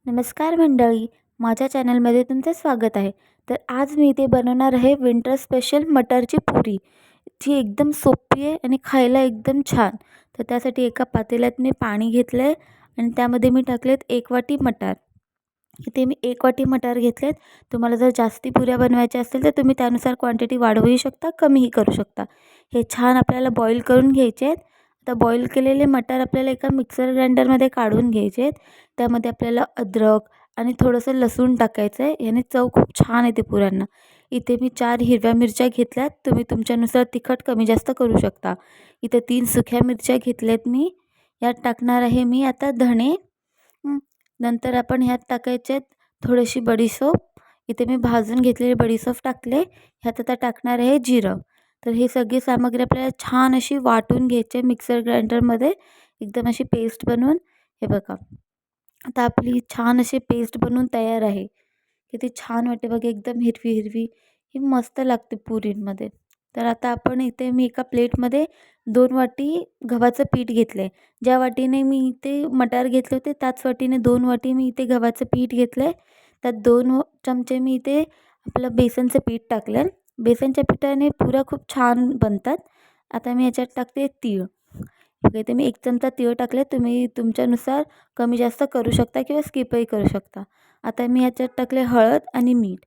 नमस्कार मंडळी, माझ्या चॅनलमध्ये तुमचं स्वागत आहे. तर आज मी इथे बनवणार आहे विंटर स्पेशल मटारची पुरी, जी एकदम सोपी आहे आणि खायला एकदम छान. तर त्यासाठी एका पातेल्यात मी पाणी घेतलं आहे आणि त्यामध्ये मी टाकलेत 1 वाटी मटार. इथे मी 1 वाटी मटार घेतलेत. तुम्हाला जर जास्ती पुऱ्या बनवायच्या असतील तर तुम्ही त्यानुसार क्वांटिटी वाढवूही शकता, कमीही करू शकता. हे छान आपल्याला बॉईल करून घ्यायचे आहेत. आता बॉईल केलेले मटार आपल्याला एका मिक्सर ग्राइंडरमध्ये काढून घ्यायचे आहेत. त्यामध्ये आपल्याला अद्रक आणि थोडंसं लसूण टाकायचं आहे. याने चव खूप छान येते पुऱ्यांना. इथे मी 4 हिरव्या मिरच्या घेतल्यात. तुम्ही तुमच्यानुसार तिखट कमी जास्त करू शकता. इथे 3 सुक्या मिरच्या घेतल्यात मी. यात टाकणार आहे मी आता धणे. नंतर आपण ह्यात टाकायचे थोडीशी बडीशोप. इथे मी भाजून घेतलेली बडीशोप टाकले. ह्यात आता टाकणार आहे जिरं. तर ही सगळी सामग्री आपल्याला छान अशी वाटून घ्यायची आहे मिक्सर ग्राइंडरमध्ये, एकदम अशी पेस्ट बनवून. हे बघा, आता आपली छान अशी पेस्ट बनवून तयार आहे. किती छान वाटते बघा, एकदम हिरवी हिरवी. ही मस्त लागते पुरींमध्ये. तर आता आपण इथे मी एका प्लेटमध्ये 2 वाटी गव्हाचं पीठ घेतलं आहे. ज्या वाटीने मी इथे मटार घेतले होते त्याच वाटीने 2 वाटी मी इथे गव्हाचं पीठ घेतलं आहे. त्यात 2 चमचे मी इथे आपलं बेसनचं पीठ टाकलं आहे. बेसनच्या पिठाने पुऱ्या खूप छान बनतात. आता मी याच्यात टाकते तीळ. बघा, इथे मी 1 चमचा तीळ टाकले. तुम्ही तुमच्यानुसार कमी जास्त करू शकता किंवा स्किपही करू शकता. आता मी ह्याच्यात टाकले हळद आणि मीठ.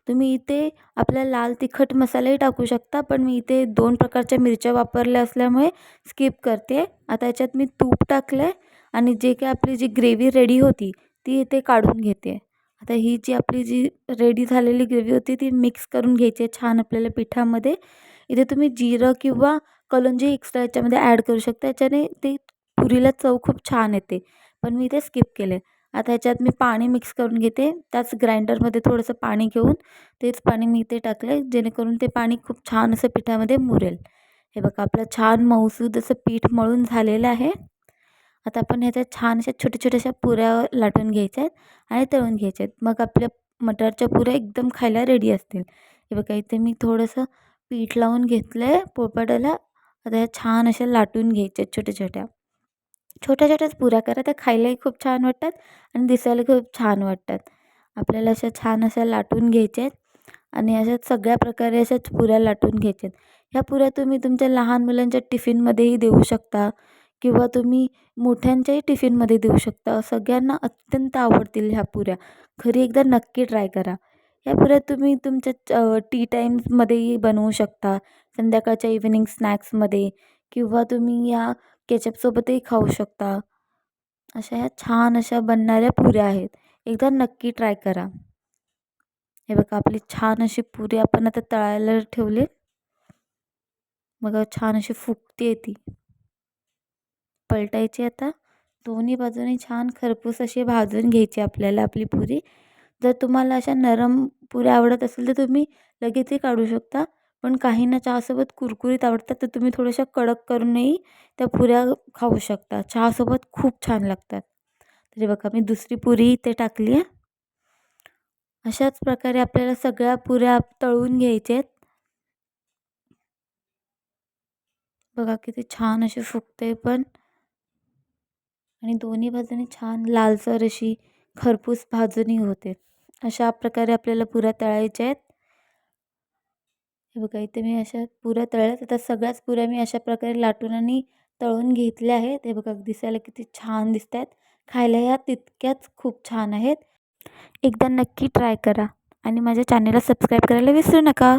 तुम्ही इथे आपला लाल तिखट मसालाही टाकू शकता, पण मी इथे 2 प्रकारच्या मिरच्या वापरल्या असल्यामुळे स्किप करते. आता याच्यात मी तूप टाकलं आहे आणि जे काही आपली जी ग्रेव्ही रेडी होती ती इथे काढून घेते. आता ही जी आपली जी रेडी झालेली ग्रेव्ही होती ती मिक्स करून घ्यायची आहे छान आपल्याला पिठामध्ये. इथे तुम्ही जिरं किंवा कलोंजी एक्स्ट्रा याच्यामध्ये ॲड करू शकता. याच्याने ते पुरीला चव खूप छान येते, पण मी ते स्किप केले. आता ह्याच्यात मी पाणी मिक्स करून घेते. त्याच ग्राइंडरमध्ये थोडंसं पाणी घेऊन तेच पाणी मी इथे टाकलं आहे, जेणेकरून ते पाणी खूप छान असं पिठामध्ये मुरेल. हे बघा, आपलं छान मऊसूद असं पीठ मळून झालेलं आहे. आता आपण ह्याच्यात छान अशा छोट्या-छोट्याशा पुऱ्या लाटून घ्यायच्या आहेत आणि तळून घ्यायच्या आहेत. मग आपल्या मटारच्या पुऱ्या एकदम खायला रेडी असतील. हे बघा, इथे मी थोडंसं पीठ लावून घेतलं आहे पोळपाटाला. आता ह्या छान अशा लाटून घ्यायच्या आहेत छोट्या-छोट्या. छोट्या-छोट्याच पुऱ्या करा, त्या खायलाही खूप छान वाटतात आणि दिसायला खूप छान वाटतात. आपल्याला अशा छान अशा लाटून घ्यायच्या आहेत आणि अशा सगळ्या प्रकारे अशाच पुऱ्या लाटून घ्यायच्या आहेत. ह्या पुऱ्या तुम्ही तुमच्या लहान मुलांच्या टिफिनमध्येही देऊ शकता किंवा तुम्ही मोठ्यांच्याही टिफिनमध्ये देऊ शकता. सगळ्यांना अत्यंत आवडतील ह्या पुऱ्या. घरी एकदा नक्की ट्राय करा. ह्या पुऱ्या तुम्ही तुमच्या टी टाईम्समध्येही बनवू शकता, संध्याकाळच्या इव्हिनिंग स्नॅक्समध्ये, किंवा तुम्ही या केचपसोबतही खाऊ शकता. अशा ह्या छान अशा बनणाऱ्या पुऱ्या आहेत. एकदा नक्की ट्राय करा. हे बघा, आपली छान अशी पुरी आपण आता तळायला ठेवली. बघा, छान अशी फुगते ती. पलटायची आता. दोन्ही बाजूने छान खरपूस अशी भाजून घ्यायची आपल्याला आपली पुरी. जर तुम्हाला अशा नरम पुऱ्या आवडत असेल तर तुम्ही लगेचही काढू शकता. पण काहींना चहासोबत कुरकुरीत आवडतात, तर तुम्ही थोड्याशा कडक करूनही त्या पुऱ्या खाऊ शकता. चहासोबत खूप छान लागतात. तरी बघा, मी दुसरी पुरी इथे टाकली आहे. अशाच प्रकारे आपल्याला सगळ्या पुऱ्या तळून घ्यायच्या आहेत. बघा, किती छान अशी फुगते पण, आणि दोन्ही बाजूने छान लालसर अशी खरपूस भाजणी होते. अशा प्रकारे आपल्याला पुऱ्या तळायच्या आहेत. हे बघा, इथे मी अशा पुऱ्या तळल्यात. आता सगळ्याच पुऱ्या मी अशा प्रकारे लाटून आणि तळून घेतल्या आहेत. हे बघा, दिसायला किती छान दिसत आहेत. खायला ह्या तितक्याच खूप छान आहेत. एकदा नक्की ट्राय करा आणि माझ्या चॅनलला सबस्क्राईब करायला विसरू नका.